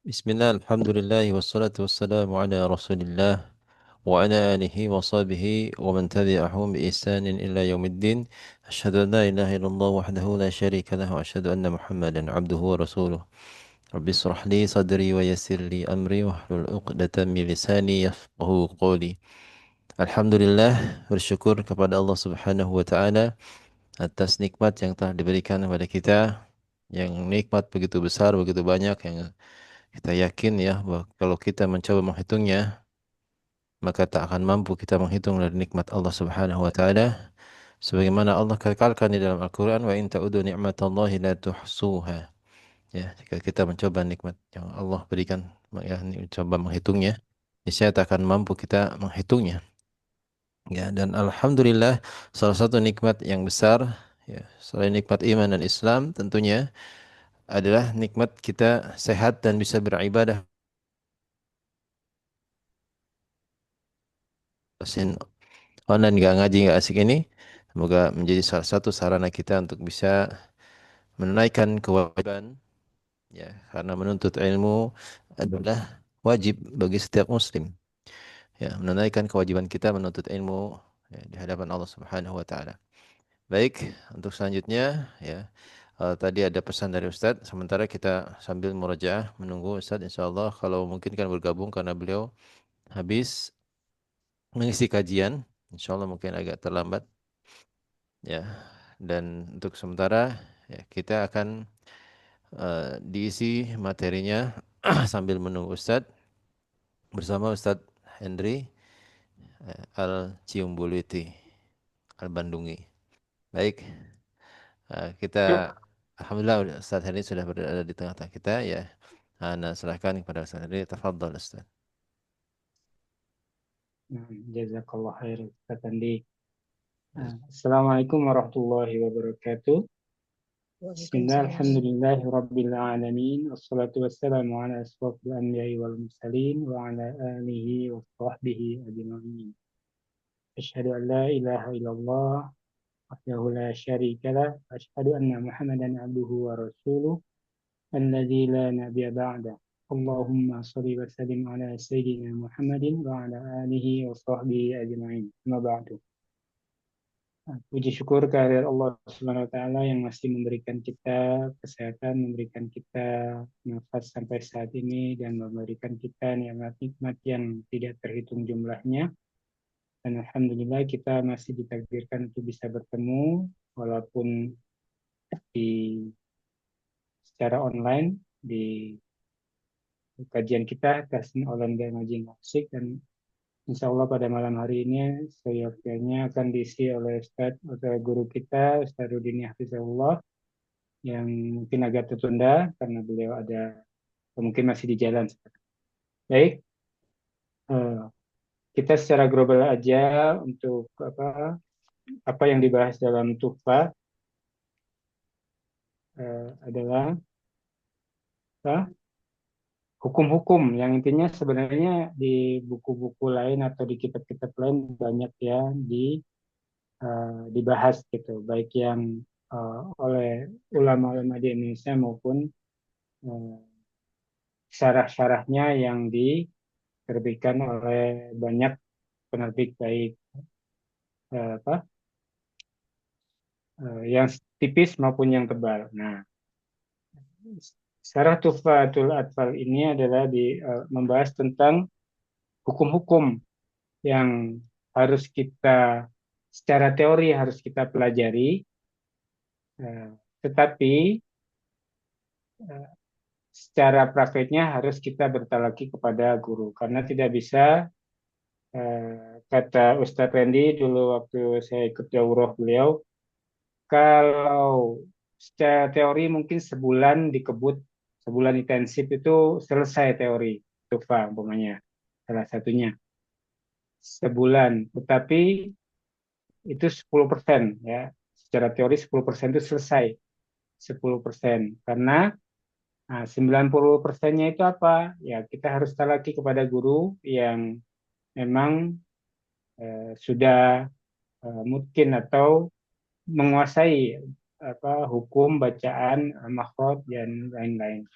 Bismillah, alhamdulillah, wassalatu wassalamu ala rasulillah wa ala alihi wa sahbihi wa man tabi'ahum bi ihsanin ila yaumiddin. Asyhadu an la ilaha illallah wahdahu la syarika lah wa asyhadu anna Muhammadan abduhu wa rasuluh. Rabbi israh li sadri wa yassir li amri wa hlul 'uqdatam min lisani yafqahu qawli. Alhamdulillah, bersyukur kepada Allah Subhanahu wa taala atas nikmat yang telah diberikan kepada kita, yang nikmat begitu besar, begitu banyak, yang kita yakin ya bahwa kalau kita mencoba menghitungnya, maka tak akan mampu kita menghitung dari nikmat Allah Subhanahu wa taala. Sebagaimana Allah kekalkan di dalam Al-Qur'an, wa in ta'udu ni'matallahi la tuhsuha. Ya, jika kita mencoba nikmat yang Allah berikan, ya, mencoba menghitungnya, niscaya tak akan mampu kita menghitungnya. Ya, dan alhamdulillah salah satu nikmat yang besar, ya, selain nikmat iman dan Islam tentunya adalah nikmat kita sehat dan bisa beribadah online, nggak ngaji, nggak asik ini. Semoga menjadi salah satu sarana kita untuk bisa menunaikan kewajiban, ya, karena menuntut ilmu adalah wajib bagi setiap muslim, ya, menunaikan kewajiban kita menuntut ilmu, ya, di hadapan Allah Subhanahu wa taala. Baik, untuk selanjutnya, ya, tadi ada pesan dari Ustadz, sementara kita sambil murojaah menunggu Ustadz, insyaallah kalau mungkin kan bergabung karena beliau habis mengisi kajian, insyaallah mungkin agak terlambat. Ya, dan untuk sementara, ya, kita akan diisi materinya sambil menunggu Ustadz bersama Ustadz Hendri Al-Ciumbuluti Al-Bandungi. Baik, Yuk. kita alhamdulillah Ustadz Hendri sudah berada di tengah-tengah kita, ya. Ana serahkan kepada Ustadz Hendri. Tafadhol Ustadz. Nah, jazakallah khair, Ustaz Andi. Assalamualaikum warahmatullahi wabarakatuh. Bismillah, alhamdulillahi rabbil alamin. Wassalatu wassalamu ala asrafil anbiya'i wal mursalin wa ala alihi wa sahbihi ajma'in. Asyhadu an la ilaha illallah wahdahu la syarika lah. Asyhadu anna Muhammadan abduhu wa rasuluh alladzi la nabiyya ba'da. Allahumma shalli wa sallim ala sayyidina Muhammadin wa ala alihi wa sahbihi ajma'in. Amma ba'du. Puji syukur kehadirat Allah Subhanahu wa taala yang masih memberikan kita kesehatan, memberikan kita nafas sampai saat ini dan memberikan kita nikmat-nikmat yang tidak terhitung jumlahnya. Dan alhamdulillah kita masih ditakdirkan untuk bisa bertemu walaupun di secara online di kajian kita tes online dan ngaji asik, dan insya Allah pada malam hari ini seyogyanya akan diisi oleh Ustadz atau guru kita, Ustadz Rudini Hafizahullah, yang mungkin agak tertunda karena beliau ada mungkin masih di jalan. Baik, eh, kita secara global aja untuk apa yang dibahas dalam Tuhfah adalah apa, hukum-hukum yang intinya sebenarnya di buku-buku lain atau di kitab-kitab lain banyak ya dibahas gitu, baik yang oleh ulama-ulama di Indonesia maupun eh, syarah-syarahnya yang diterbitkan oleh banyak penerbit, baik apa yang tipis maupun yang tebal. Nah, syarah Tuhfatul Atfal ini adalah membahas tentang hukum-hukum yang harus kita secara teori harus kita pelajari, eh, tetapi eh, secara prakteknya harus kita bertalaki kepada guru, karena tidak bisa, kata Ustadz Randy dulu waktu saya ikut daurah beliau, kalau secara teori mungkin sebulan dikebut, sebulan intensif itu selesai teori TUFA umpamanya, salah satunya sebulan, tetapi itu 10% ya, secara teori 10% itu selesai, 10%, karena 90%-nya itu apa? Ya, kita harus talaki kepada guru yang memang sudah mungkin atau menguasai hukum bacaan, makhraj dan lain-lain.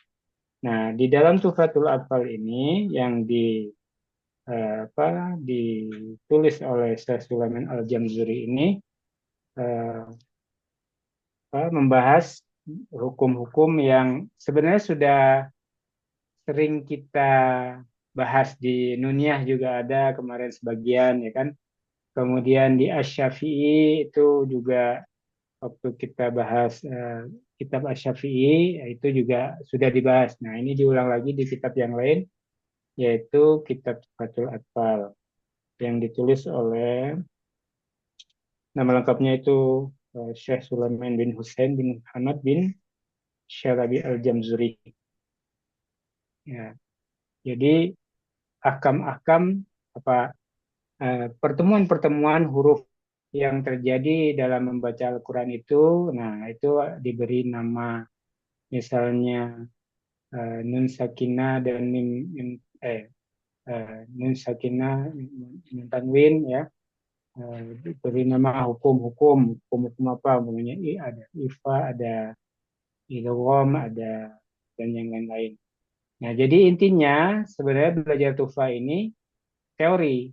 Nah, di dalam Tuhfatul Atfal ini yang ditulis oleh Syekh Sulaiman Al-Jamzuri ini eh, membahas hukum-hukum yang sebenarnya sudah sering kita bahas di Nuniyah juga ada kemarin sebagian ya kan. Kemudian di Asy-Syafi'i itu juga waktu kita bahas kitab Asy-Syafi'i itu juga sudah dibahas. Nah, ini diulang lagi di kitab yang lain yaitu kitab Fathul Atfal yang ditulis oleh nama lengkapnya itu Syekh Sulaiman bin Husain bin Muhammad bin Syarabi Al-Jamzuri. Ya, jadi ahkam-ahkam apa pertemuan-pertemuan huruf yang terjadi dalam membaca Al-Quran itu, nah itu diberi nama misalnya nun sakinah dan nun sakinah, nun tanwin ya, diberi nama hukum-hukum apa, namanya ada ifa, ada idgham, ada dan yang lain-lain. Nah, jadi intinya sebenarnya belajar tufa ini teori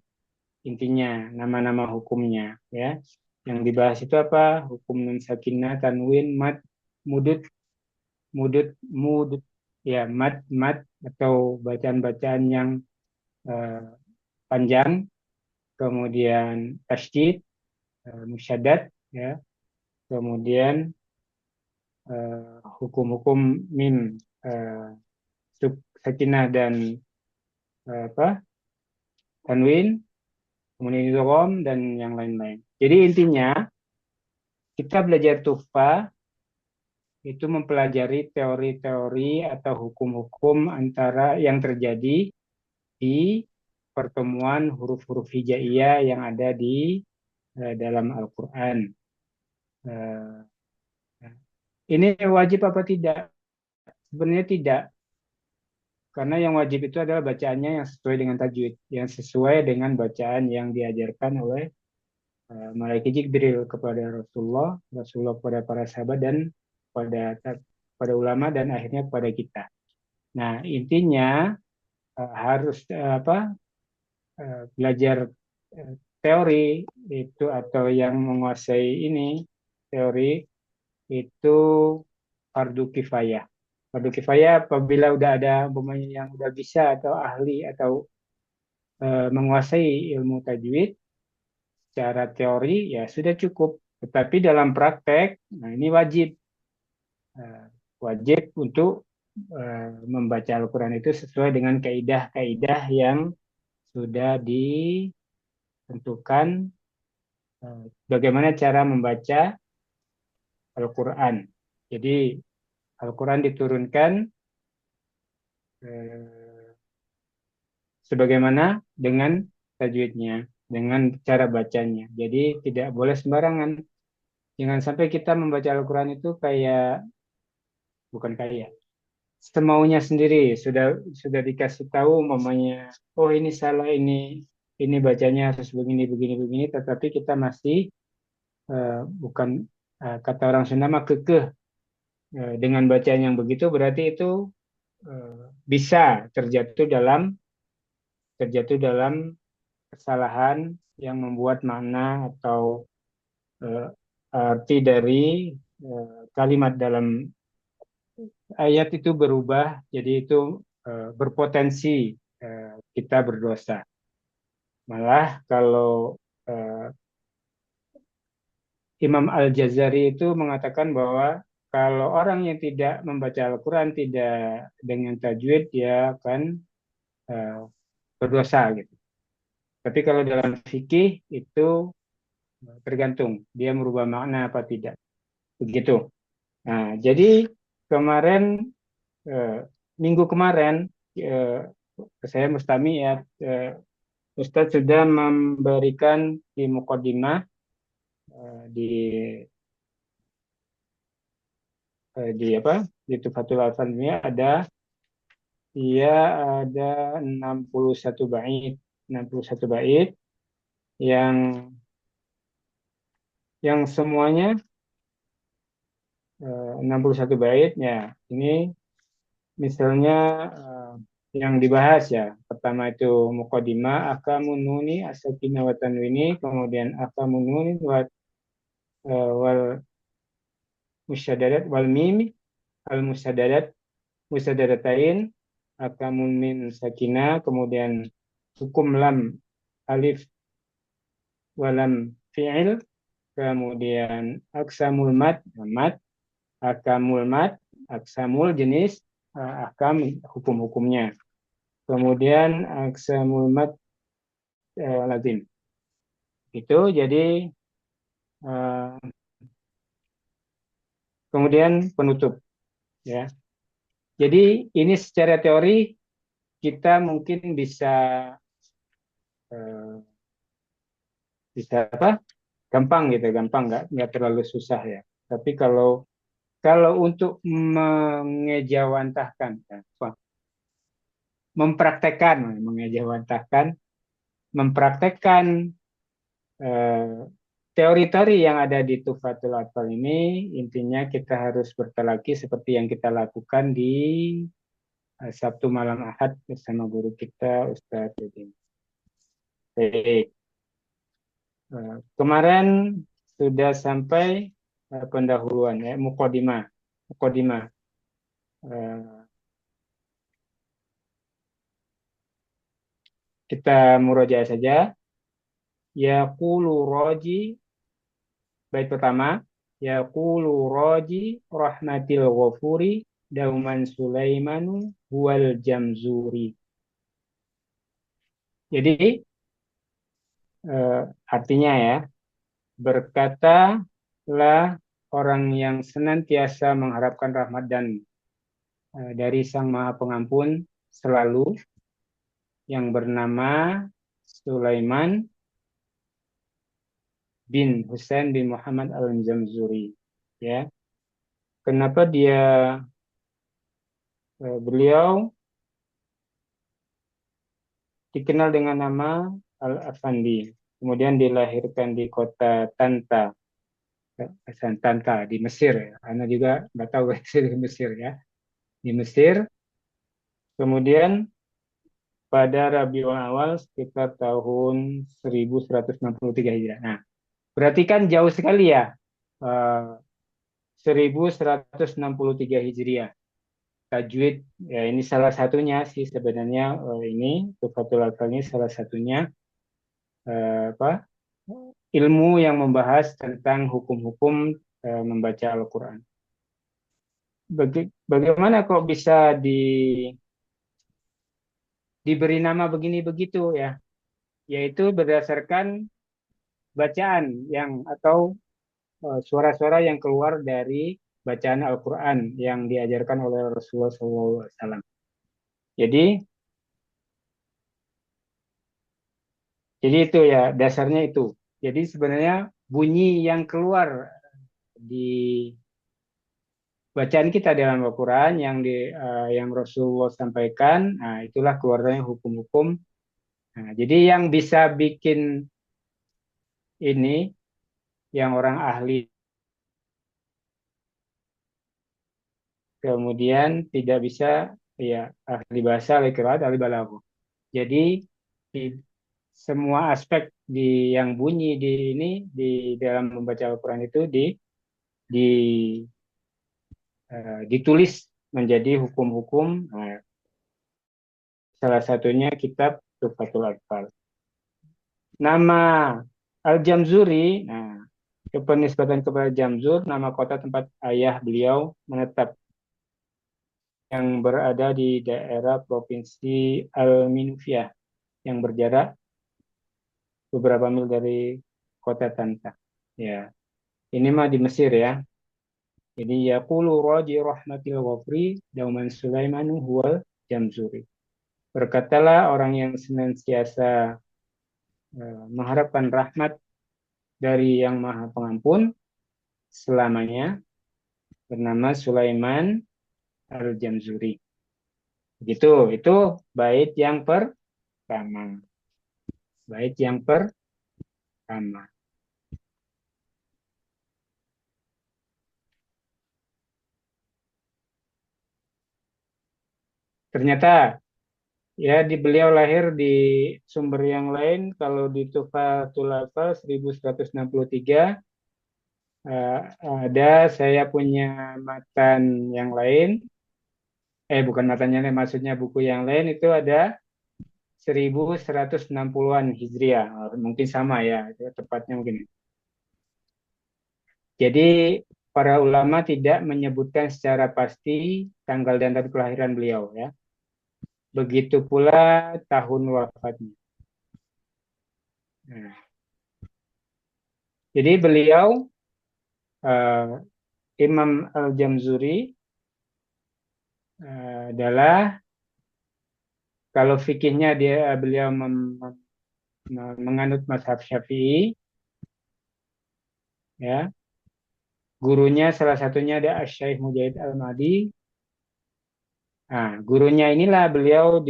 intinya nama-nama hukumnya ya. Yang dibahas itu apa? Hukum nun sakinah, tanwin, mad, mudut, mudut ya, mad atau bacaan-bacaan yang eh, panjang, kemudian tasydid, musyaddad ya, kemudian hukum-hukum mim, eh, sakinah dan apa? Tanwin, kemudian idgham dan yang lain-lain. Jadi intinya kita belajar tufa itu mempelajari teori-teori atau hukum-hukum antara yang terjadi di pertemuan huruf-huruf hijaiyah yang ada di dalam Al-Quran. Eh, ini wajib apa tidak? Sebenarnya tidak, karena yang wajib itu adalah bacaannya yang sesuai dengan tajwid, yang sesuai dengan bacaan yang diajarkan oleh malaikat Jibril kepada Rasulullah, Rasulullah kepada para sahabat dan pada ulama dan akhirnya kepada kita. Nah, intinya harus belajar teori itu atau yang menguasai ini teori itu fardu kifayah. Fardu kifayah apabila udah ada umpamanya yang udah bisa atau ahli atau menguasai ilmu tajwid secara teori ya sudah cukup. Tetapi dalam praktek, nah ini wajib wajib untuk membaca Al-Quran itu sesuai dengan kaidah-kaidah yang sudah ditentukan bagaimana cara membaca Al-Quran. Jadi Al-Quran diturunkan eh, sebagaimana dengan tajwidnya, dengan cara bacanya. Jadi tidak boleh sembarangan. Jangan sampai kita membaca Al-Quran itu bukan kayak semaunya sendiri. Sudah dikasih tahu mamanya, oh ini salah, ini bacanya harus begini begini begini, tetapi kita masih bukan kata orang Sunda mah kekeh dengan bacaan yang begitu berarti itu bisa terjatuh dalam kesalahan yang membuat makna atau eh, arti dari kalimat dalam ayat itu berubah, jadi itu berpotensi kita berdosa. Malah kalau eh, Imam Al-Jazari itu mengatakan bahwa kalau orang yang tidak membaca Al-Quran tidak dengan tajwid dia akan eh, berdosa gitu. Tapi kalau dalam fikih itu tergantung dia merubah makna apa tidak. Begitu. Nah, jadi kemarin eh, minggu kemarin saya Mustami ya Ustadz sudah memberikan di mukadimah di di apa di Tufatul Alfan ini dia ada 61 bait 61 bait yang semuanya 61 bait ya ini Misalnya yang dibahas ya, pertama itu muqaddimah, akamun nuni, asakina wa tanwini, kemudian akamun nuni wal musyaddadat wal mim al musyaddadat musyadadatain, akamun min sakina, kemudian hukum lam alif walam fi'il, kemudian aksamul mat, akamul mat, aksamul jenis akam hukum-hukumnya. Kemudian aksamul mat lazim. Itu jadi uh, kemudian penutup ya. Jadi ini secara teori kita mungkin bisa uh, bisa apa? Gampang gitu, gampang nggak terlalu susah ya. Tapi kalau untuk mengejawantahkan, mengejawantahkan, mempraktekkan eh, teori-teori yang ada di Tuhfatul Atfal ini, intinya kita harus bertalaki seperti yang kita lakukan di Sabtu malam Ahad bersama guru kita, Ustadz Udin. Baik, kemarin sudah sampai pendahuluan ya, mukodimah. Mukodimah. Kita murojaah saja. Yaqulu roji, bait pertama. Yaqulu roji rahmatil ghafuri dauman Sulaimanu huwal jamzuri. Jadi artinya ya, berkatalah orang yang senantiasa mengharapkan rahmat dan dari Sang Maha Pengampun selalu, yang bernama Sulaiman bin Husain bin Muhammad al-Jamzuri. Ya, kenapa beliau dikenal dengan nama Al-Afandi. Kemudian dilahirkan di kota Tanta, Tanta di Mesir. Anda juga nggak tahu di Mesir ya. Di Mesir. Kemudian pada Rabiul Awal sekitar tahun 1163 Hijriah. Nah, berarti kan jauh sekali ya. 1163 Hijriah. Tajwid ya, ini salah satunya sih sebenarnya, ini Tuhfatul Atfal ini salah satunya apa ilmu yang membahas tentang hukum-hukum membaca Al-Quran. Bagaimana kok bisa diberi nama begini begitu ya? Yaitu berdasarkan bacaan yang atau suara-suara yang keluar dari bacaan Al-Quran yang diajarkan oleh Rasulullah SAW. Jadi, jadi itu ya dasarnya itu. Jadi sebenarnya bunyi yang keluar di bacaan kita dalam Al-Quran yang Rasulullah sampaikan, nah itulah keluarnya hukum-hukum. Nah, jadi yang bisa bikin ini, yang orang ahli kemudian tidak bisa, ya ahli bahasa, ahli qiraat, ahli balaghah. Jadi di semua aspek yang bunyi di dalam membaca Al-Quran itu di ditulis menjadi hukum-hukum. Nah, salah satunya kitab Tuhfatul Atfal. Nama Al-Jamzuri, nah, penisbatan kepada Jamzur, nama kota tempat ayah beliau menetap yang berada di daerah provinsi Al-Minufiyah yang berjarak beberapa mil dari kota Tanta. Ya, ini mah di Mesir ya. Jadi yaqulu raji rahmatil ghafri dauman Sulaimanu huwal Jamzuri. Berkatalah orang yang senantiasa mengharapkan rahmat dari Yang Maha Pengampun selamanya, bernama Sulaiman Al-Jamzuri. Begitu, itu bait yang pertama. Bait yang pertama. ternyata ya beliau lahir di sumber yang lain. Kalau di Tuhfatul Atfal 1163 eh, ada, saya punya matan yang lain, bukan matanya lain, maksudnya buku yang lain itu ada 1160-an Hijriah. Mungkin sama ya, itu tepatnya mungkin. Jadi para ulama tidak menyebutkan secara pasti tanggal dan tahun kelahiran beliau ya. Begitu pula tahun wafatnya. Nah, jadi beliau eh, Imam Al-Jamzuri adalah, kalau fikihnya beliau menganut mazhab Syafi'i ya. Gurunya salah satunya ada Asy-Syaikh Mujahid Al-Madi. Nah, gurunya inilah beliau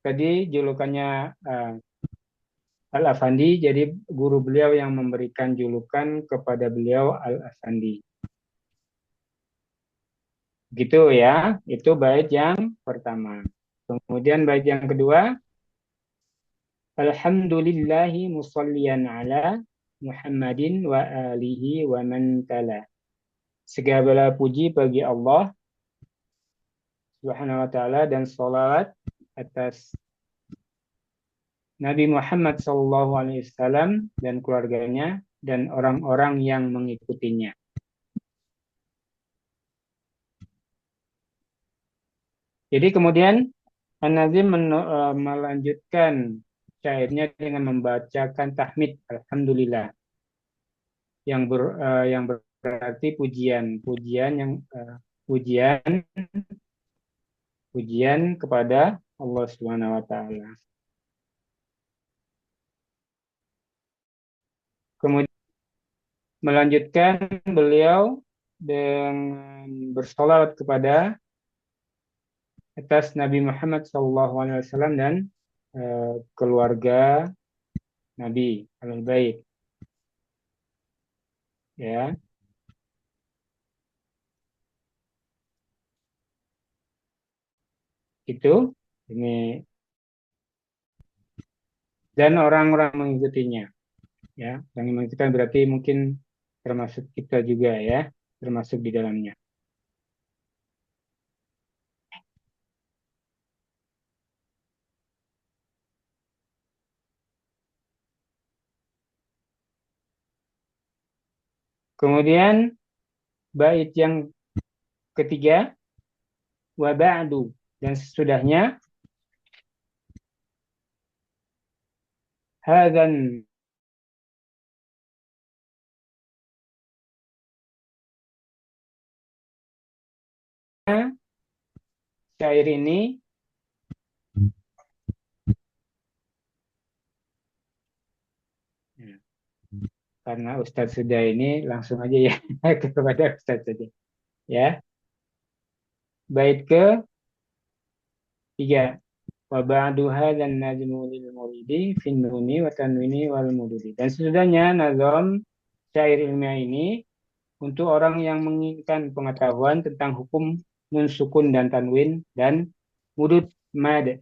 tadi julukannya eh, Al-Afandi, jadi guru beliau yang memberikan julukan kepada beliau Al-Afandi. Gitu ya, itu bait yang pertama. Kemudian bait yang kedua, Alhamdulillahi musalliyan ala Muhammadin wa alihi wa man tala. Segala puji bagi Allah Subhanahu wa taala dan salawat atas Nabi Muhammad sallallahu alaihi wasallam dan keluarganya dan orang-orang yang mengikutinya. Jadi kemudian An-Nazim melanjutkan syairnya dengan membacakan tahmid Alhamdulillah yang berarti pujian, pujian pujian kepada Allah Subhanahu wa taala. Kemudian melanjutkan beliau dengan bersolawat kepada atas Nabi Muhammad SAW dan keluarga Nabi Ahlul Bait ya. Itu ini dan orang-orang mengikutinya ya. Yang mengikutikan berarti mungkin termasuk kita juga ya, termasuk di dalamnya. Kemudian bait yang ketiga, wa ba'du, dan sesudahnya hadzan syair ini ya, karena Ustadz sudah ini langsung aja ya kepada Ustadz saja ya. Bait ke tiga, wa ba'du hadzal najmu lil muridi fin nuni wa tanwini wal mududi. Dan sesudahnya nazam syair ilmiah ini untuk orang yang menginginkan pengetahuan tentang hukum nun sukun dan tanwin dan mudud mad.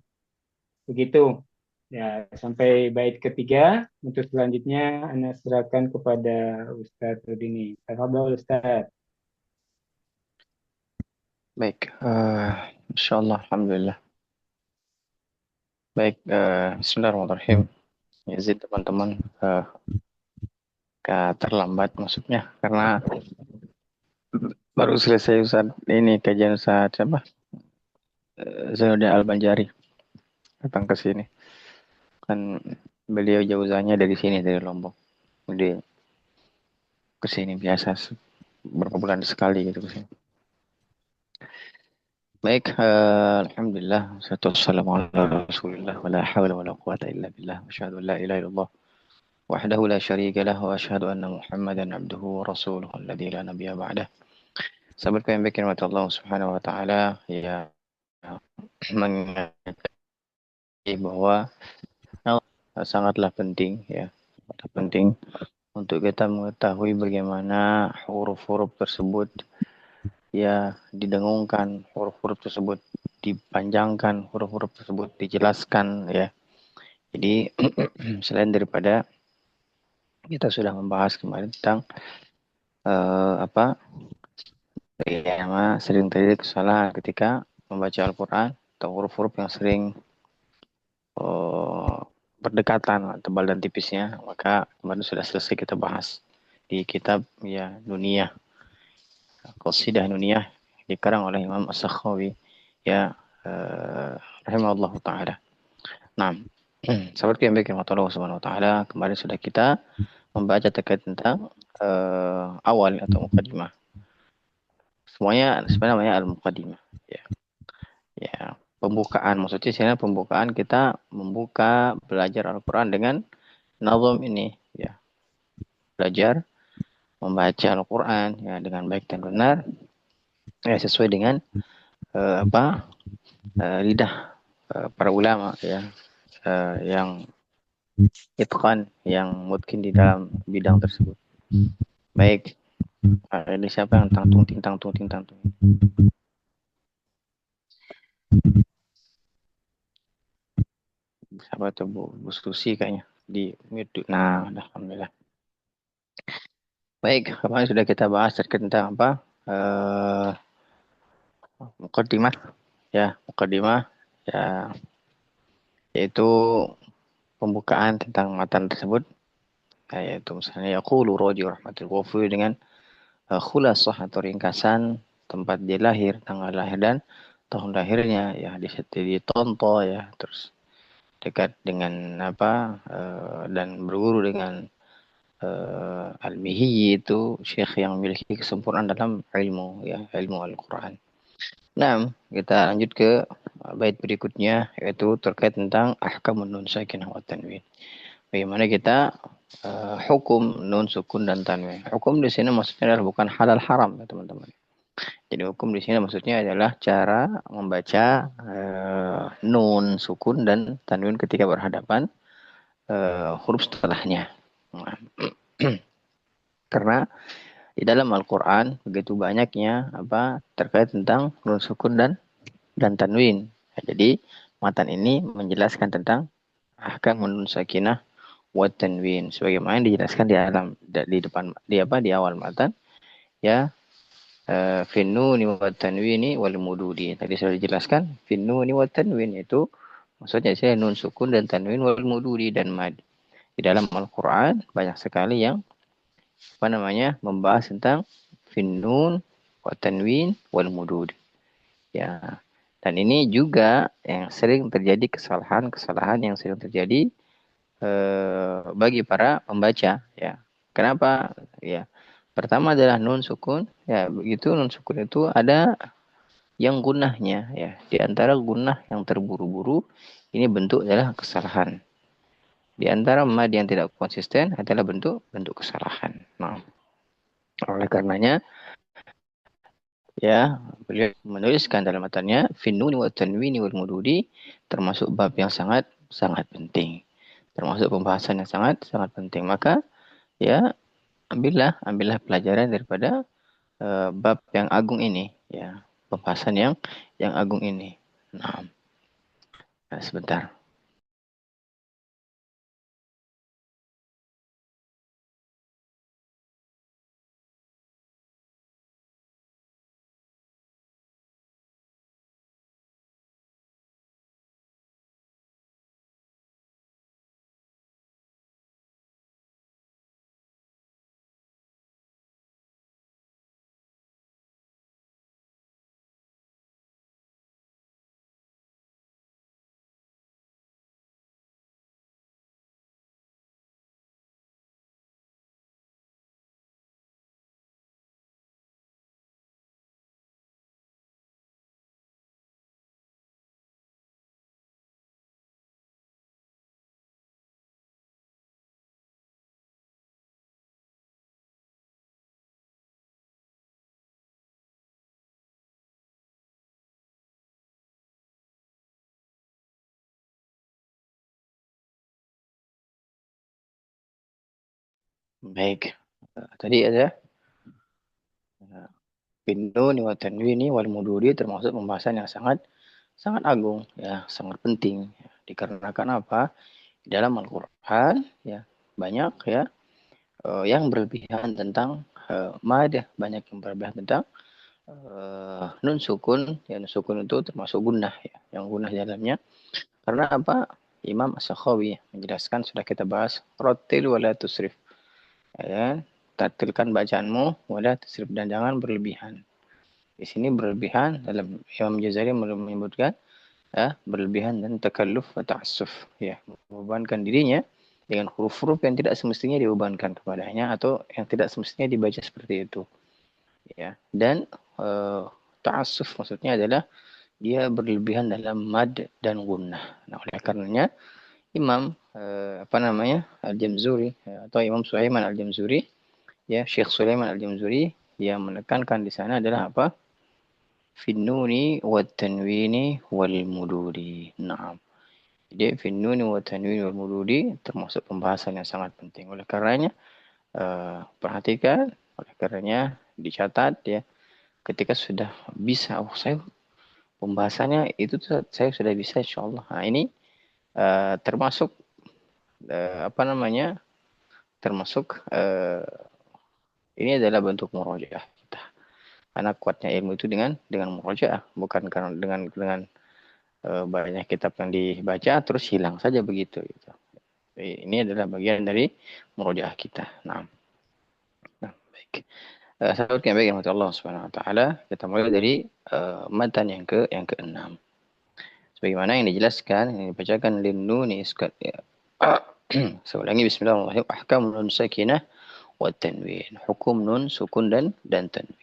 Begitu. Ya, sampai bait ketiga. Untuk selanjutnya Anda serahkan kepada Ustadz Rudini. Tafadhol Ustadz. Baik, insyaallah, alhamdulillah. Baik, bismillahirrahmanirrahim. Izin teman-teman terlambat masuknya karena baru selesai Ustaz ini kajian Ustaz siapa? Zainuddin Al-Banjari datang ke sini. Kan beliau jauhnya dari sini, dari Lombok. Jadi ke sini biasa berapa bulan sekali gitu ke sini. Baik, alhamdulillah, wassalatu wassalamu ala Rasulillah wa la hawla wa la quwata illa billah. Asyhadu an la ilaha illallah wahdahu la syarika lah wa asyhadu anna Muhammadan abduhu wa rasuluhu alladzi la nabiyya ba'dah. Sahabat yang bikin mata Allah Subhanahu wa taala ya mengingatkan bahwa sangatlah penting ya, sangatlah penting untuk kita mengetahui bagaimana huruf-huruf tersebut ya didengungkan, huruf-huruf tersebut dipanjangkan, huruf-huruf tersebut dijelaskan ya. Jadi selain daripada kita sudah membahas kemarin tentang apa ya, sering terjadi kesalahan ketika membaca Al-Quran atau huruf-huruf yang sering eh, berdekatan tebal dan tipisnya, maka kemarin sudah selesai kita bahas di kitab ya Nuniyah, Qasidah Nuniyah dikarang oleh Imam As-Sakhawi ya, rahimahullah taala. Nah, sahabat yang baik yang Allah Subhanahu wa taala, kemarin sudah kita membaca terkait tentang awal atau mukadimah. Semuanya sebenarnya namanya al-mukadimah. Ya. Ya, pembukaan maksudnya sini pembukaan kita membuka belajar Al-Qur'an dengan nazam ini ya. Belajar membaca Al-Qur'an ya dengan baik dan benar ya sesuai dengan lidah para ulama ya, yang itqan, yang mungkin di dalam bidang tersebut. Baik, ini siapa yang tangtung ting tangtung ting tangtung? Siapa tuh Bu Susi kayaknya di mute. Nah, alhamdulillah. Baik, kemarin sudah kita bahas terkait tentang apa? Mukadimah ya, mukadimah ya, yaitu pembukaan tentang matan tersebut, yaitu misalnya yaqulu raji rahmatul ghafi dengan khulasah atau ringkasan tempat dia lahir, tanggal lahir dan tahun lahirnya ya, di Tonto ya, terus dekat dengan apa dan berguru dengan Al-Mihi, itu syekh yang memiliki kesempurnaan dalam ilmu ya, ilmu Al-Quran. Nah, kita lanjut ke bait berikutnya, yaitu terkait tentang ahkamun nun sakinah wa tanwin. Bagaimana kita hukum nun sukun dan tanwin. Hukum di sini maksudnya adalah bukan halal haram ya teman-teman. Jadi hukum di sini maksudnya adalah cara membaca nun sukun dan tanwin ketika berhadapan huruf setelahnya. Nah, karena di dalam Al-Quran begitu banyaknya apa terkait tentang nun sukun dan tanwin. Nah, jadi matan ini menjelaskan tentang ahkam nun sakinah wa tanwin sebagaimana dijelaskan di depan di awal matan ya, finnuni wa tanwini wal mududi. Tadi sudah dijelaskan finnuni wa tanwin itu maksudnya saya nun sukun dan tanwin wal mududi dan mad. Di dalam Al-Qur'an banyak sekali yang apa namanya membahas tentang finnun wa tanwin wal mududi. Ya. Dan ini juga yang sering terjadi kesalahan-kesalahan yang sering terjadi bagi para pembaca ya. Kenapa? Ya. Pertama adalah nun sukun. Ya, begitu nun sukun itu ada yang gunahnya ya. Di antara gunah yang terburu-buru ini bentuk adalah kesalahan. Di antara mad yang tidak konsisten adalah bentuk kesalahan. Nah, oleh karenanya ya, beliau menuliskan dalam matanya finnuni wa tanwini wal mududi, termasuk bab yang sangat sangat penting. Termasuk pembahasan yang sangat sangat penting. Maka ya ambillah pelajaran daripada bab yang agung ini ya, pembahasan yang agung ini. Nah, sebentar. Baik. Tadi ada Bin nun wa tanwini wal mududi, termasuk pembahasan yang sangat sangat agung, ya, sangat penting. Ya. Dikarenakan apa? Di dalam Al-Quran, ya, banyak ya yang berlebihan tentang mad, banyak yang berlebihan tentang nun sukun. Ya, nun sukun itu termasuk gunnah, ya, yang gunnah di dalamnya. Karena apa? Imam As-Sakhawi menjelaskan, sudah kita bahas, rotil wala tusrif. Ya, tatilkan bacaanmu, wala tusrif, dan jangan berlebihan. Di sini berlebihan dalam Imam Jazari menyebutkan ya, berlebihan dan takalluf atau ta'assuf, ya, membebankan dirinya dengan huruf-huruf yang tidak semestinya dibebankan kepadanya atau yang tidak semestinya dibaca seperti itu, ya. Dan ta'assuf maksudnya adalah dia berlebihan dalam mad dan gunnah. Nah, oleh karenanya Imam Al-Jamzuri, atau Imam Sulaiman Al-Jamzuri, ya, Syekh Sulaiman Al-Jamzuri, yang menekankan di sana adalah apa? Finnuni wa tanwini wal mududi. Nah, jadi finnuni wa tanwini wal mududi termasuk pembahasan yang sangat penting. Oleh karenanya perhatikan, oleh karenanya dicatat, ya, ketika sudah bisa, oh saya pembahasannya itu tuh saya sudah bisa insyaallah. Nah, ini termasuk apa namanya? Termasuk ini adalah bentuk murojaah kita. Karena kuatnya ilmu itu dengan murojaah, bukan karena dengan banyak kitab yang dibaca terus hilang saja begitu gitu. Ini adalah bagian dari murojaah kita. Nah, baik. Sahabat yang baik yang Allah Subhanahu wa taala, kita mulai dari matan yang keenam. Sebagaimana yang dijelaskan, yang dibacakan linnuni iskat, ya. Saya ulangi, bismillahirrahmanirrahim. Ahkam nun sakinah wa tanwin. Hukum nun sukun dan tanwin.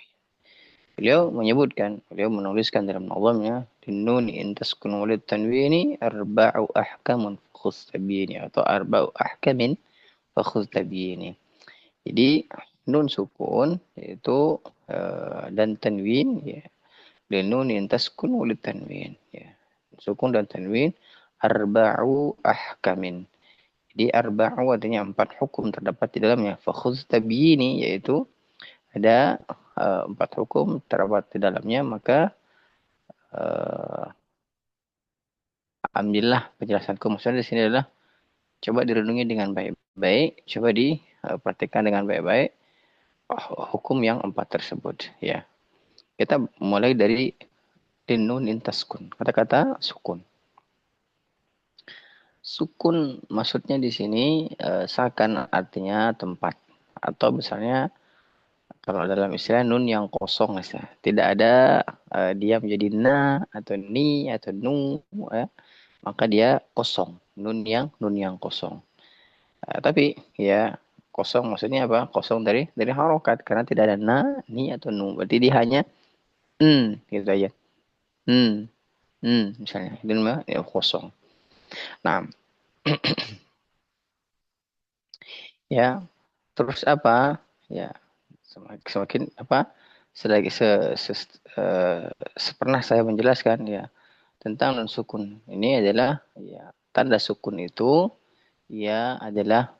Beliau menuliskan dalam nazamnya, linnuni in taskun walid tanwini arba'u ahkamun fakhudh tabini, atau arba'u ahkamin fakhudh tabini. Jadi nun sukun yaitu dan tanwin, ya. Linnuni in taskun walid tanwin, ya. Sukun dan tanwin arba'u ahkamin. Jadi arba'u artinya 4 hukum terdapat di dalamnya. Fakhudh tabini, yaitu ada 4 hukum terdapat di dalamnya, maka ambillah penjelasanku. Maksudnya di sini adalah coba direnungi dengan baik-baik, coba diperhatikan dengan baik-baik hukum yang 4 tersebut, ya. Kita mulai dari linnun intaskun, kata-kata sukun. Sukun maksudnya di sini seakan artinya tempat, atau misalnya kalau dalam istilah nun yang kosong, misalnya tidak ada dia menjadi na atau ni atau nu, ya, maka dia kosong, nun yang kosong. Tapi ya kosong maksudnya apa? Kosong dari harokat, karena tidak ada na, ni atau nu. Berarti dia hanya gitu aja. Misalnya itu namanya ya, kosong. Nah, ya, terus apa? Ya, semakin apa? Selagi pernah saya menjelaskan, ya, tentang nun sukun. Ini adalah, ya, tanda sukun itu ya adalah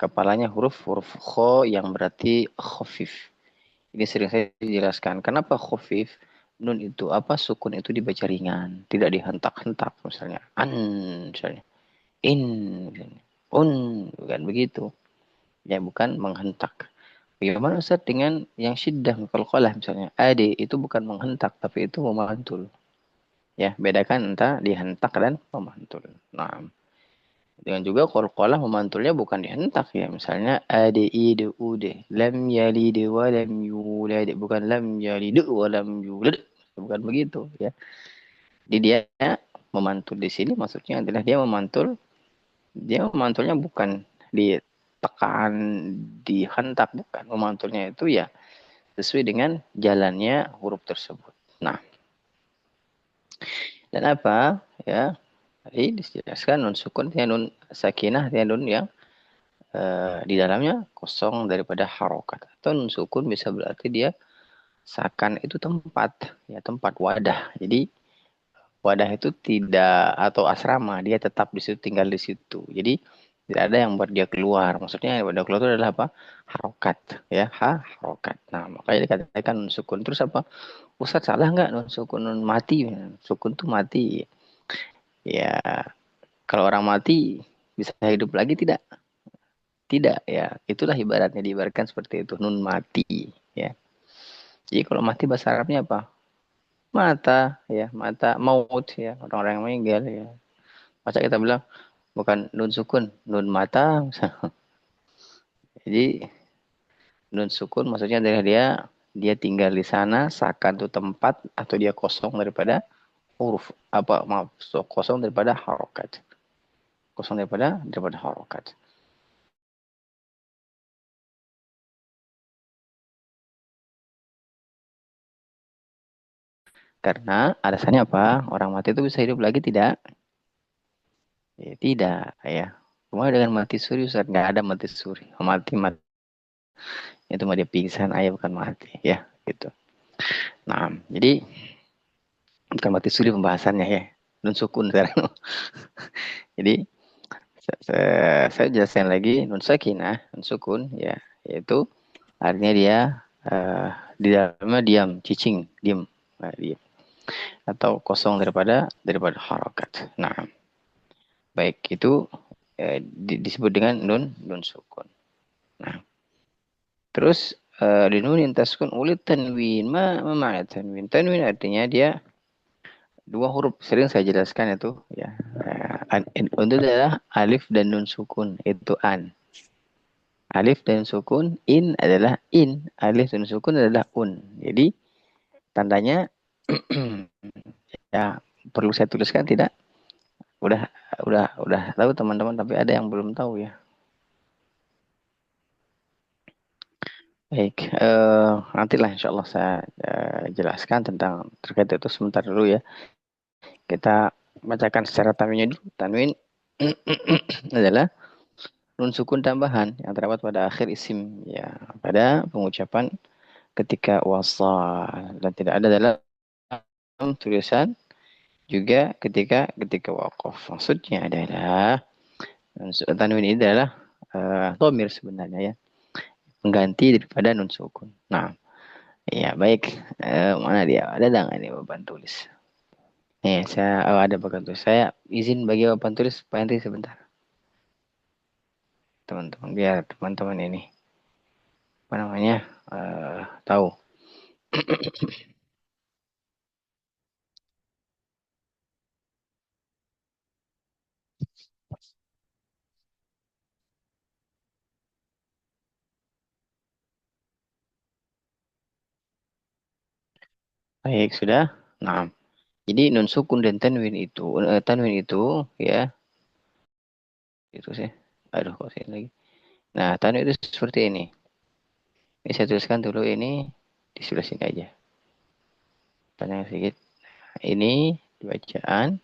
kepalanya huruf kho yang berarti khafif. Ini sering saya jelaskan. Kenapa khafif? Nun itu apa? Sukun itu dibaca ringan, tidak dihentak-hentak, misalnya an, misalnya in, misalnya un, bukan begitu. Ya, bukan menghentak. Bagaimana Ustaz dengan yang syiddah qalqalah, misalnya ade, itu bukan menghentak tapi itu memantul. Ya, bedakan antara dihentak dan memantul. Nah, dengan juga qalqalah memantulnya bukan dihentak, ya. Misalnya ade ide ude lam yalid wa lam yulad, bukan lam yalid wa lam yulad. Bukan begitu, ya. Jadi dia memantul di sini maksudnya adalah dia memantulnya bukan ditekan, dihentak, bukan. Memantulnya itu ya sesuai dengan jalannya huruf tersebut. Nah, dan apa? Ya, tadi dijelaskan nun sukun artinya nun sakinah artinya nun yang di dalamnya kosong daripada harokat. Atau nun sukun bisa berarti dia seakan itu tempat, ya, tempat wadah. Jadi wadah itu tidak, atau asrama, dia tetap di situ, tinggal di situ. Jadi Tidak ada yang buat dia keluar. Maksudnya yang buat dia keluar itu adalah apa? Harokat. Ya, harokat. Nah, makanya dikatakan nun sukun. Terus apa? Ustaz salah nggak nun sukun? Nun mati. Sukun tuh mati. Ya, kalau orang mati bisa hidup lagi tidak? Tidak ya. Itulah ibaratnya diibaratkan seperti itu. Nun mati. Ya. Jadi kalau mati bahasa Arabnya apa? Mata. Ya, mata. Maut ya. Orang-orang yang meninggal ya. Masa kita bilang bukan nun sukun, nun mata. Jadi nun sukun maksudnya adalah dia tinggal di sana, sakan itu tempat atau dia kosong daripada huruf apa maaf kosong daripada harokat. Kosong daripada harokat. Karena alasannya apa? Orang mati itu bisa hidup lagi tidak? Ya, tidak ya. Cuma dengan mati suri Ustaz, nggak ada mati suri. Mati mati itu mah dia pingsan ayah bukan mati ya gitu. Nah, jadi bukan mati suri pembahasannya ya. Nun sukun sekarang. Jadi saya jelaskan lagi nun sakinah, nun sukun ya, yaitu artinya dia di dalamnya diam, cicing, diam, diam atau kosong daripada harokat. Nah, baik itu disebut dengan nun sukun. Nah, terus di nun taskun ulit tanwin, mana tanwin? Tanwin artinya dia dua huruf sering saya jelaskan itu ya. Untuk adalah alif dan nun sukun itu an. Alif dan sukun in adalah in. Alif dan sukun adalah un. Jadi tandanya ya perlu saya tuliskan tidak? Udah udah tahu teman-teman tapi ada yang belum tahu ya. Baik, nantilah insya Allah saya jelaskan tentang terkait itu sebentar dulu ya. Kita bacakan secara tanwinnya dulu. Tanwin adalah nun sukun tambahan yang terdapat pada akhir isim ya pada pengucapan ketika wasal dan tidak ada dalam tulisan juga ketika wakaf. Maksudnya adalah tanwin ini adalah dhamir sebenarnya ya, pengganti daripada nun sukun. Nah, ya baik. Mana dia? Ada nggak nih papan tulis? Nih, ada papan tulis. Saya izin bagi papan tulis Pak Henry sebentar. Teman-teman, biar teman-teman ini apa namanya tahu. Baik, sudah. Nah, jadi nun sukun dan tanwin itu ya, itu sih. Aduh, kok sih lagi. Nah, tanwin itu seperti ini. Ini saya tuliskan dulu ini di sebelah sini aja. Panjang sedikit. Ini bacaan,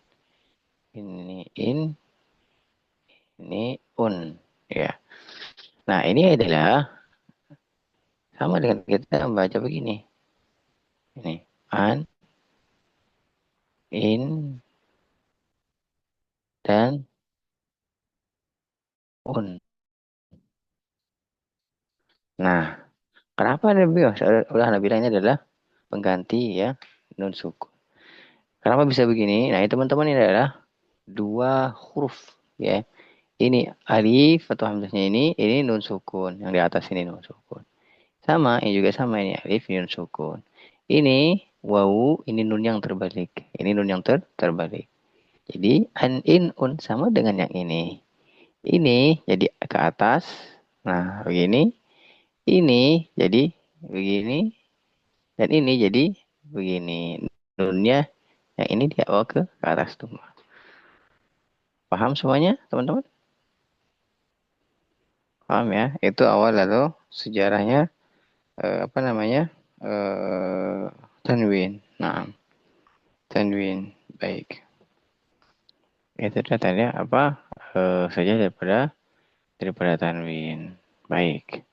ini ini un. Ya. Nah, ini adalah sama dengan kita membaca begini. Ini an, in, dan un. Nah, kenapa Nabi ulah Nabi ini adalah pengganti ya nun sukun. Kenapa bisa begini? Nah, teman-teman ini adalah dua huruf ya. Ini alif atau hamzahnya ini nun sukun. Yang di atas ini nun sukun. Sama, ini juga sama ini alif, ini nun sukun. Ini wawu, ini nun yang terbalik. Ini nun yang terbalik. Jadi an in un sama dengan yang ini. Ini jadi ke atas. Nah, begini. Ini jadi begini. Dan ini jadi begini. Nunnya yang ini dia bawa ke atas tuh. Paham semuanya, teman-teman? Paham ya? Itu awal lalu sejarahnya apa namanya? Tanwin. Nah, tanwin. Baik. Itu tadi apa saja daripada tanwin. Baik.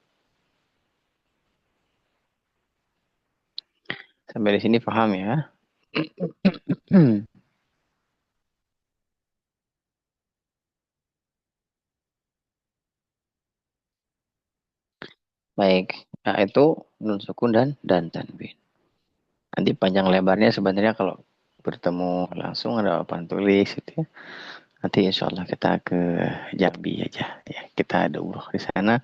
Sampai di sini paham ya? Baik. Nah, itu nun sukun dan tanwin. Nanti panjang lebarnya sebenarnya kalau bertemu langsung ada papan tulis gitu ya. Nanti insya Allah kita ke Jambi aja. Ya, kita ada umroh di sana.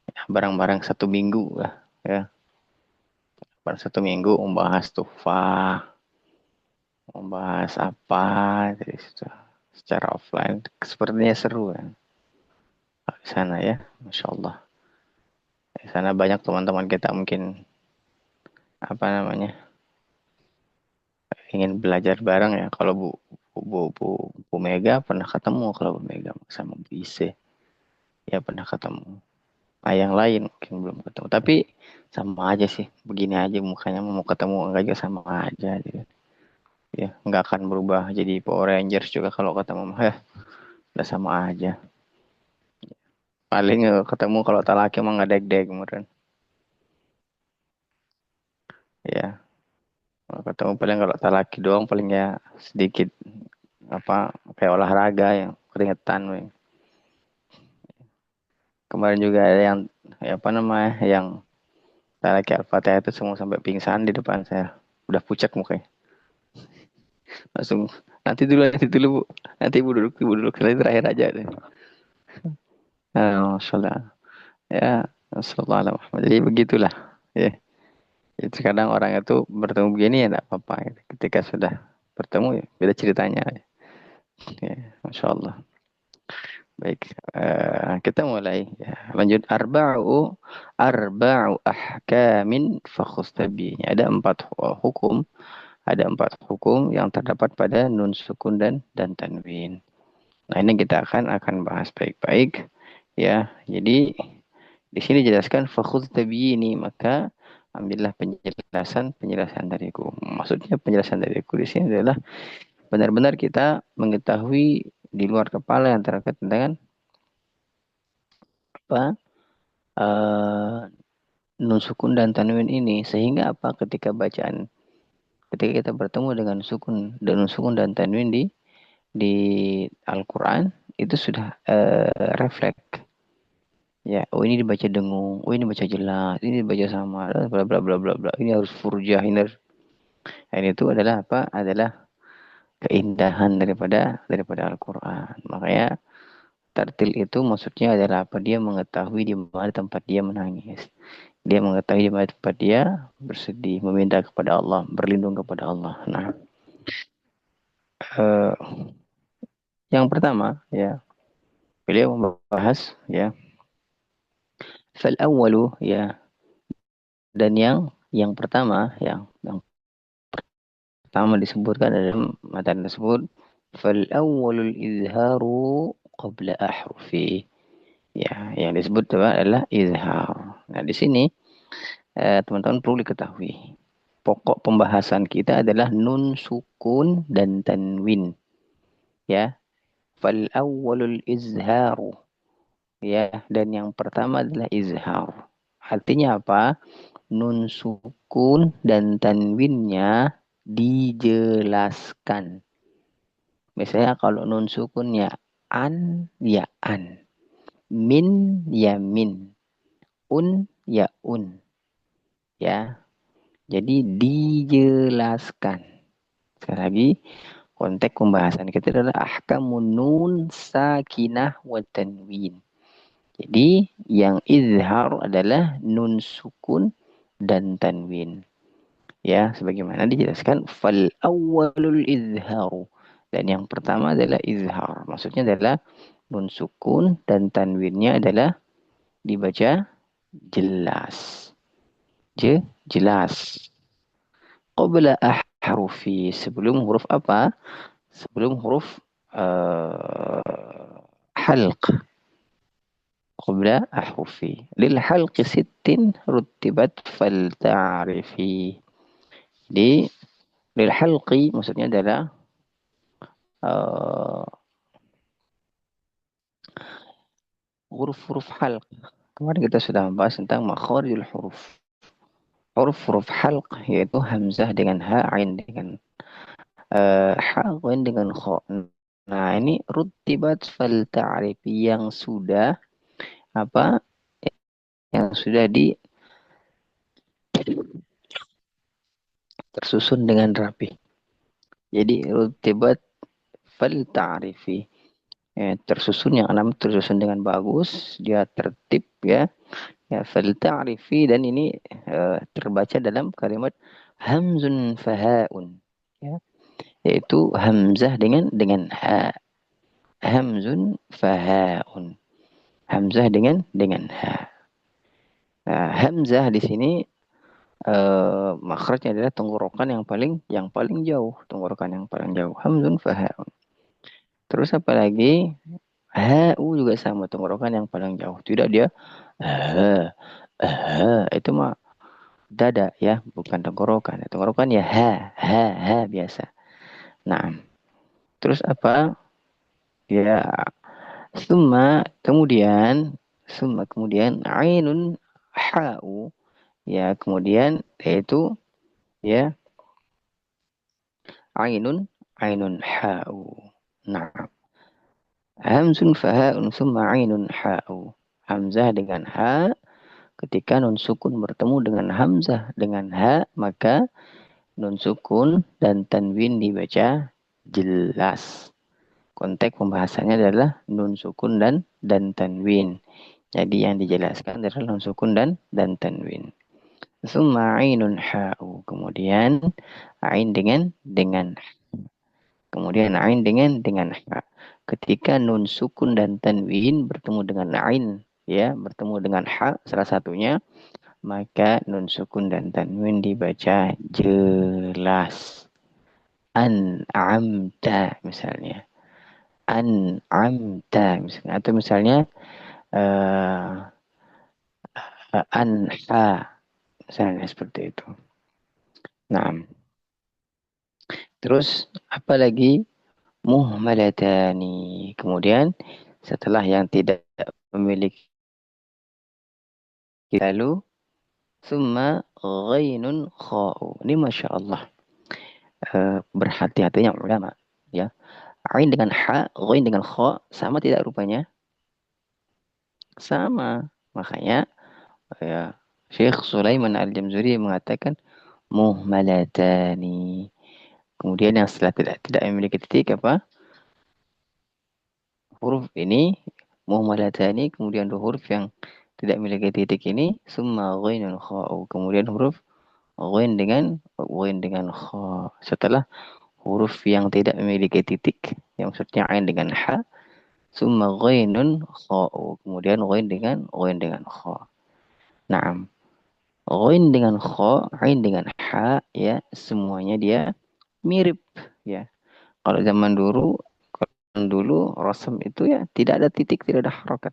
Ya, barang-barang 1 minggu lah. Ya, barang 1 minggu membahas tufa, membahas apa dari situ. Secara offline. Sepertinya seru kan di sana ya. Masya Allah. Di sana banyak teman-teman kita mungkin apa namanya ingin belajar bareng ya. Kalau Bu Mega pernah ketemu kalau Bu Mega sama Bu Ise ya pernah ketemu. Nah, yang lain mungkin belum ketemu. Tapi sama aja sih. Begini aja mukanya mau ketemu enggak juga sama aja gitu. Ya, nggak akan berubah jadi Power Rangers juga kalau ketemu ya, udah sama aja. Paling ketemu kalau tak laki emang nggak deg-deg kemarin. Ya, kalau ketemu paling kalau tak laki doang paling ya sedikit apa kayak olahraga yang keringetan. We. Kemarin juga ada yang ya apa namanya yang tak laki Al-Fatihah itu semua sampai pingsan di depan saya. Udah pucat mukanya. Langsung nanti dulu Bu. Nanti ibu duduk kali terakhir aja deh. Masalah. Ya, Assalamualaikum. Jadi begitulah. Ya. Jadi kadang orang itu bertemu begini ya tidak apa-apa. Gitu. Ketika sudah bertemu ya beda ceritanya. Ya, Masya Allah. Baik, kita mulai. Ya. Lanjut arba'u ahkamin fakhustabi. Ada 4 hukum, yang terdapat pada nun sukun dan tanwin. Nah, ini kita akan bahas baik-baik ya. Jadi di sini jelaskan ini maka ambillah penjelasan dariku. Maksudnya penjelasan dariku di sini adalah benar-benar kita mengetahui di luar kepala yang terkait dengan apa nun sukun dan tanwin ini sehingga apa ketika kita bertemu dengan nun sukun dan tanwin di Al-Quran itu sudah refleks. Ya, oh ini dibaca dengung, oh ini baca jelas, ini dibaca sama, bla bla bla bla bla. Ini harus furjah, ini harus. Dan itu adalah apa? Adalah keindahan daripada Al-Quran. Makanya tartil itu maksudnya adalah apa? Dia mengetahui di mana tempat dia menangis. Dia mengetahui di mana tempat dia bersedih, meminta kepada Allah, berlindung kepada Allah. Nah, eh, yang pertama ya, beliau membahas ya, fal awwalu ya, dan yang pertama yang pertama disebutkan dalam materi tersebut fal awwalul izharu qabla ahrufi. Ya, yang disebut adalah izhar. Nah, di sini teman-teman perlu diketahui. Pokok pembahasan kita adalah nun sukun dan tanwin. Ya, fal awwalul izharu. Ya, dan yang pertama adalah izhar. Artinya apa? Nun sukun dan tanwinnya dijelaskan. Misalnya kalau nun sukun ya an, ya an. Min, ya min. Un, ya un. Ya, jadi dijelaskan. Sekali lagi, konteks pembahasan kita adalah ahkamun nun sakinah wa tanwin. Jadi, yang izhar adalah nun sukun dan tanwin. Ya, sebagaimana dijelaskan fal awwalul izharu. Dan yang pertama adalah izhar. Maksudnya adalah nun sukun dan tanwinnya adalah dibaca jelas. Jelas. Qabla ahrufi. Sebelum huruf apa? Sebelum huruf halq. Qabla ahrufi. Lil halqi sittin rutibat fal ta'rifi. Di lil halqi maksudnya adalah uh, huruf-huruf halq. Kemarin kita sudah membahas tentang makharijul huruf. Huruf-huruf halq yaitu hamzah dengan ha, ain dengan ha, ain dengan kha. Nah, ini rutibat fal ta'rif yang sudah apa yang sudah tersusun dengan rapi. Jadi rutibat fal ta'rifi. Tersusun yang enam tersusun dengan bagus, dia tertib ya. Ya fal ta'rifi, dan ini terbaca dalam kalimat hamzun fahaun. Ya, yaitu hamzah dengan ha. Hamzun fahaun. Hamzah dengan ha. Nah, hamzah di sini makhrajnya adalah tenggorokan yang paling jauh, tenggorokan yang paling jauh. Hamzun fahaun. Terus apa lagi? HU juga sama, tenggorokan yang paling jauh. Tidak dia itu mah dada ya, bukan tenggorokan. Tenggorokan ya ha biasa. Nah, terus apa? Ya, summa kemudian ainun ha'u, ya kemudian yaitu ya ainun ha'u. Nah, hamzun faha'un summa ainun ha'u. Hamzah dengan ha, ketika nun sukun bertemu dengan hamzah dengan ha, maka nun sukun dan tanwin dibaca jelas. Konteks pembahasannya adalah nun sukun dan tanwin. Jadi yang dijelaskan adalah nun sukun dan tanwin. Summa ainun ha'u. Kemudian ain dengan kemudian ain dengan ha. Ketika nun sukun dan tanwin bertemu dengan ain, ya, bertemu dengan ha salah satunya, maka nun sukun dan tanwin dibaca jelas. An'amta misalnya. An'amta misalnya. Atau misalnya uh, anha misalnya seperti itu. Nah, terus apa lagi? Muhmalatani. Kemudian setelah yang tidak memiliki, lalu summa ghainun kha'u. Ini Masya Allah. Berhati-hatinya ulama. Ya. Ain dengan ha, ghain dengan kha, sama tidak rupanya? Sama. Makanya ya, Syekh Sulaiman Al-Jamzuri mengatakan muhmalatani. Kemudian yang setelah tidak memiliki titik apa? Huruf ini muhmalatani, kemudian huruf yang tidak memiliki titik ini summa ghainun kha'u. Kemudian huruf ghain dengan kha. Setelah huruf yang tidak memiliki titik, yang maksudnya ain dengan ha, summa ghainun kha'u. Kemudian ghain dengan kha. Naam. Ghain dengan kha, ain dengan ha, ya, semuanya dia mirip, ya. Kalau dulu rasam itu ya tidak ada titik, tidak ada harokat.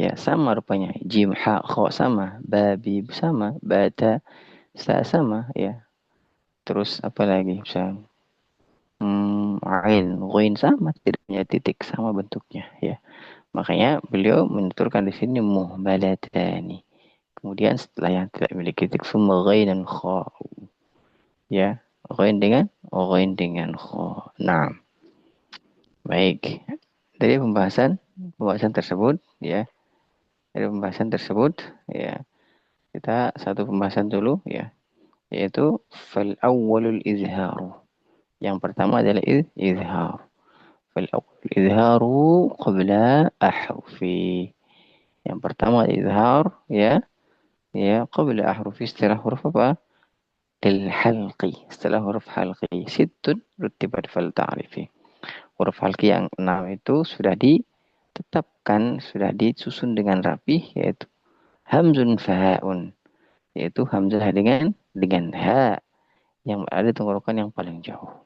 Ya, sama rupanya. Jim, ha, kha sama, babi sama, bata sama, ya. Terus apa lagi? Misalnya, ain, ghain sama, tidak punya titik, sama bentuknya, ya. Makanya beliau menuturkan di sini muhmalatani. Kemudian setelah yang tidak memiliki titik, summa ghainan kha, ya. Ghain dengan kha. Nah, baik. Dari pembahasan tersebut, ya. Dari pembahasan tersebut, ya. Kita satu pembahasan dulu, ya. Yaitu fal awwalul izharu. Yang pertama adalah izhar. Fal awwalul izharu qabla ahrufi. Yang pertama izhar, ya. Ya, qabla ahrufi, setelah huruf apa? Lil halqi. Setelah huruf halqi. Sittun rutibat fal ta'rifi. Huruf halqi yang 6 itu sudah ditetapkan, sudah disusun dengan rapi, yaitu hamzun fahaun, yaitu hamzah dengan ha yang ada tenggorokan yang paling jauh.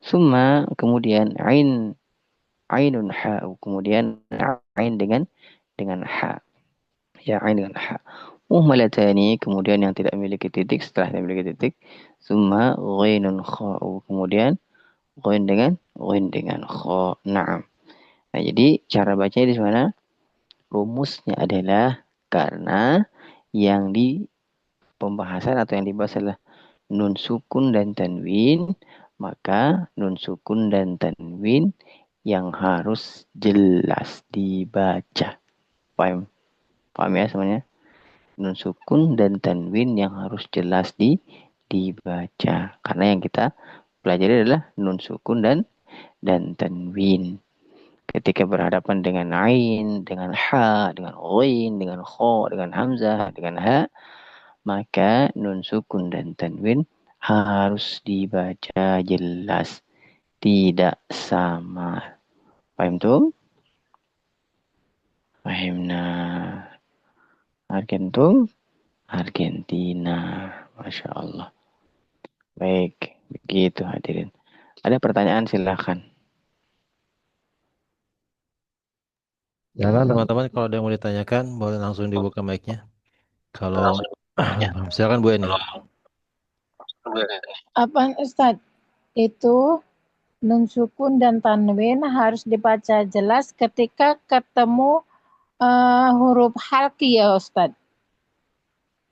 Summa kemudian ainun ha, kemudian ain dengan ha, ya, ain dengan ha. Muhmalatani, kemudian yang tidak memiliki titik, setelah tidak memiliki titik. Summa ghainun kha'u, kemudian ghain dengan kha. Naam. Nah, jadi cara bacanya di mana? Rumusnya adalah karena yang di pembahasan atau yang dibahas adalah nun sukun dan tanwin, maka nun sukun dan tanwin yang harus jelas dibaca. Paham? Paham ya semuanya? Nun sukun dan tanwin yang harus jelas dibaca. Karena yang kita pelajari adalah nun sukun dan tanwin. Ketika berhadapan dengan ain, dengan ha, dengan ghain, dengan kha, dengan hamzah, dengan ha, maka nun sukun dan tanwin harus dibaca jelas, tidak sama. Paham tuh? Pahimna. Argentum? Argentina. Masya Allah. Baik, begitu hadirin. Ada pertanyaan silahkan. Silakan teman-teman kalau ada yang mau ditanyakan boleh langsung dibuka mic-nya. Kalau silakan Bu Eni. Apa Ustadz? Itu nun sukun dan tanwin harus dibaca jelas ketika ketemu huruf halki ya Ustadz.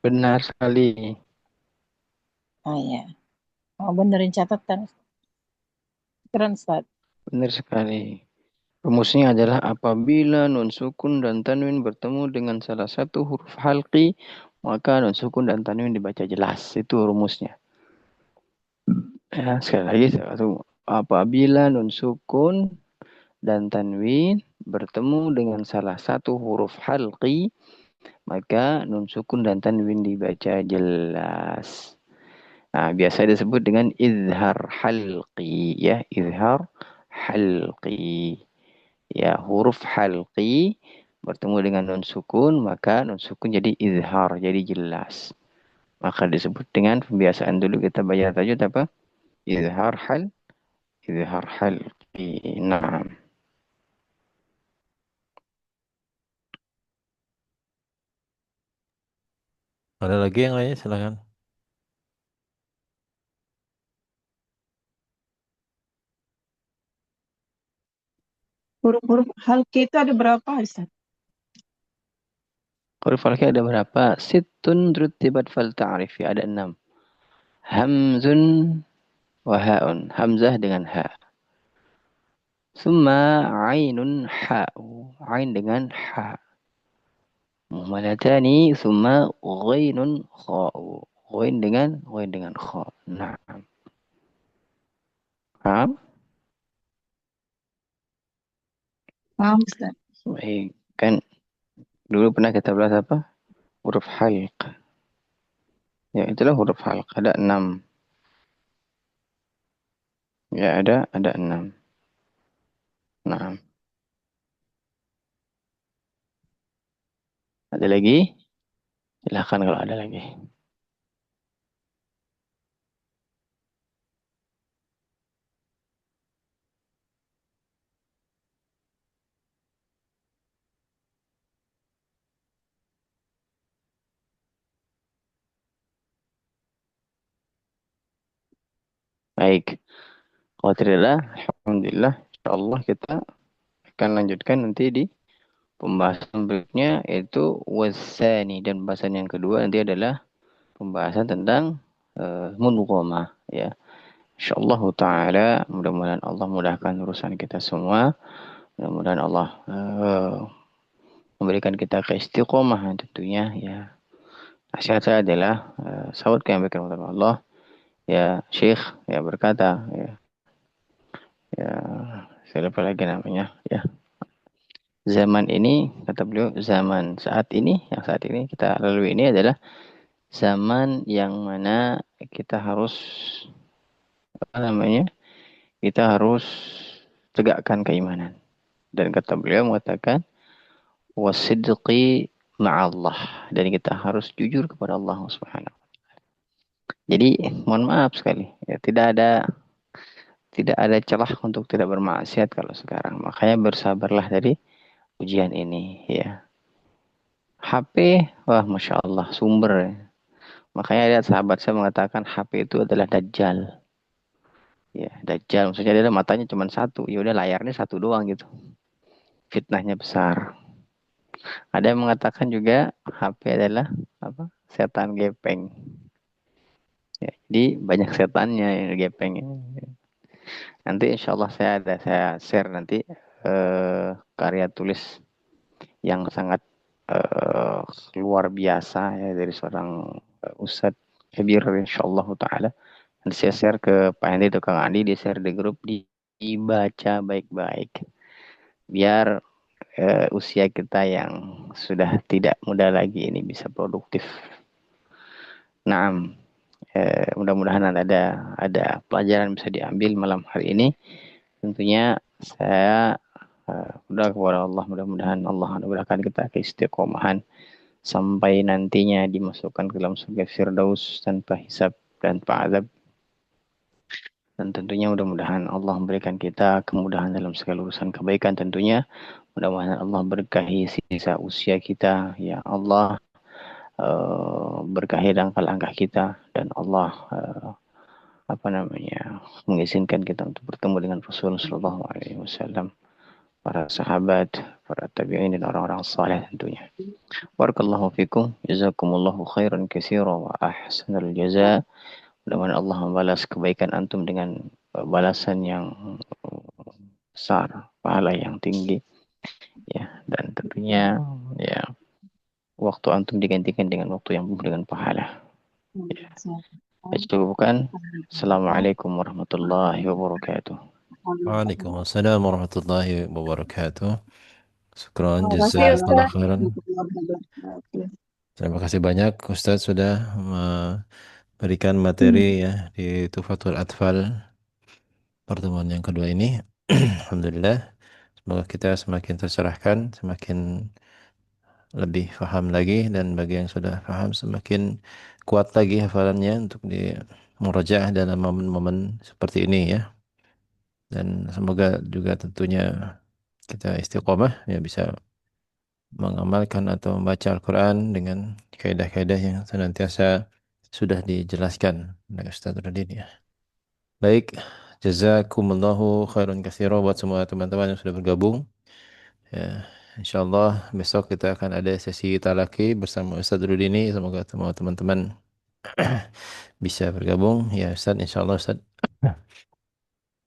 Benar sekali. Oh iya. Oh benerin catatan. Keren Ustadz. Benar sekali. Rumusnya adalah apabila nun sukun dan tanwin bertemu dengan salah satu huruf halqi, maka nun sukun dan tanwin dibaca jelas. Itu rumusnya. Ya, sekali lagi, apabila nun sukun dan tanwin bertemu dengan salah satu huruf halqi, maka nun sukun dan tanwin dibaca jelas. Nah, biasa disebut dengan izhar halqi, ya, izhar halqi. Ya, huruf halqi bertemu dengan nun sukun, maka nun sukun jadi izhar, jadi jelas. Maka disebut dengan pembiasaan dulu kita baca tajwid apa? Izhar hal, izhar halqi. Nah, Ada lagi yang lainnya silakan. Huruf-huruf halki itu ada berapa, Ustaz? huruf halqi ada berapa? Sittun rutibat fal ta'rifi, ada 6. Hamzun wa ha'un, hamzah dengan ha. Summa ainun ha'u, ain dengan ha. Muhmalatani summa ghainun kha'u, ghain dengan kha. Nah, paham? Paham, Ustaz. Baik, kan dulu pernah kita bahas apa? Huruf halq. Ya, itulah huruf halq. Ada 6. Ya, ada 6. Nah, ada lagi? Silahkan kalau ada lagi. Baik. Kalau tidak ada, alhamdulillah, insyaallah kita akan lanjutkan nanti di pembahasan berikutnya, yaitu wasani, dan pembahasan yang kedua nanti adalah pembahasan tentang mudghamah, ya. Insyaallah taala, mudah-mudahan Allah mudahkan urusan kita semua. Mudah-mudahan Allah memberikan kita keistiqomahan tentunya, ya. Nasihat saya adalah sahabat yang diberikan oleh Allah, ya, Syekh ya berkata, ya, saya lupa lagi namanya, ya. Zaman ini, kata beliau, zaman saat ini, yang saat ini kita lalui ini adalah zaman yang mana kita harus, apa namanya, kita harus tegakkan keimanan. Dan kata beliau mengatakan, wasidqi ma'allah. Dan kita harus jujur kepada Allah Subhanahu. Jadi, mohon maaf sekali, ya, tidak ada celah untuk tidak bermaksiat kalau sekarang. Makanya bersabarlah dari ujian ini, ya. HP, wah Masya Allah, sumber, ya. Makanya ada sahabat saya mengatakan HP itu adalah dajjal. Ya, dajjal maksudnya adalah matanya cuma satu. Ya udah, layarnya satu doang gitu. Fitnahnya besar. Ada yang mengatakan juga HP adalah apa? Setan gepeng. Ya, jadi banyak setannya yang gepeng. Nanti insya Allah saya share nanti karya tulis yang sangat eh, luar biasa ya dari seorang Ustadz Kabir insyaallah taala. Nanti saya share ke Pak Hendy atau Kang Andi, di share di grup, dibaca baik-baik biar usia kita yang sudah tidak muda lagi ini bisa produktif. Nah, mudah-mudahan ada pelajaran bisa diambil malam hari ini. Tentunya saya berdoa kepada Allah, mudah-mudahan Allah mudahkan kita ke istiqomahan sampai nantinya dimasukkan ke dalam surga Firdaus tanpa hisab dan tanpa azab. Dan tentunya mudah-mudahan Allah memberikan kita kemudahan dalam segala urusan kebaikan tentunya. Mudah-mudahan Allah berkahi sisa usia kita. Ya Allah, berkahi langkah-langkah kita. Dan Allah mengizinkan kita untuk bertemu dengan Rasulullah SAW, para sahabat, para tabi'in, dan orang-orang saleh tentunya. Barakallahu fikum, jazakumullahu khairan katsira wa ahsanal jaza. Mudah-mudahan Allah membalas kebaikan antum dengan balasan yang besar, pahala yang tinggi, ya. Dan tentunya ya waktu antum digantikan dengan waktu yang penuh dengan pahala. Ya. Saya cukupkan. Assalamualaikum warahmatullahi wabarakatuh. Waalaikumsalam warahmatullahi wabarakatuh. Syukran, Terima kasih, Ustaz. jazakallah khairan. Terima kasih banyak Ustaz sudah memberikan materi ya di Tuhfatul Atfal pertemuan yang kedua ini. Alhamdulillah. Semoga kita semakin tercerahkan, semakin lebih paham lagi, dan bagi yang sudah paham semakin kuat lagi hafalannya untuk di murajaah dalam momen-momen seperti ini ya. Dan semoga juga tentunya kita istiqomah ya, bisa mengamalkan atau membaca Al-Quran dengan kaidah-kaidah yang senantiasa sudah dijelaskan oleh Ustaz Radin ya. Baik, jazakumullahu khairan katsira buat semua teman-teman yang sudah bergabung. Ya, insyaallah besok kita akan ada sesi talaki bersama Ustaz Rudini. Semoga semua teman-teman bisa bergabung ya Ustaz, insyaallah Ustaz.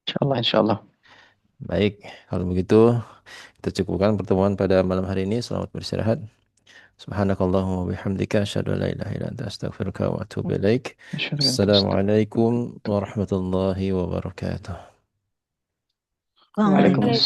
Insyaallah. Baik, kalau begitu kita cukupkan pertemuan pada malam hari ini. Selamat beristirahat. Subhanakallahumma wa bihamdika asyhadu an la ilaha illa anta astaghfiruka wa atubu ilaik. Assalamualaikum warahmatullahi wabarakatuh. Waalaikumsalam.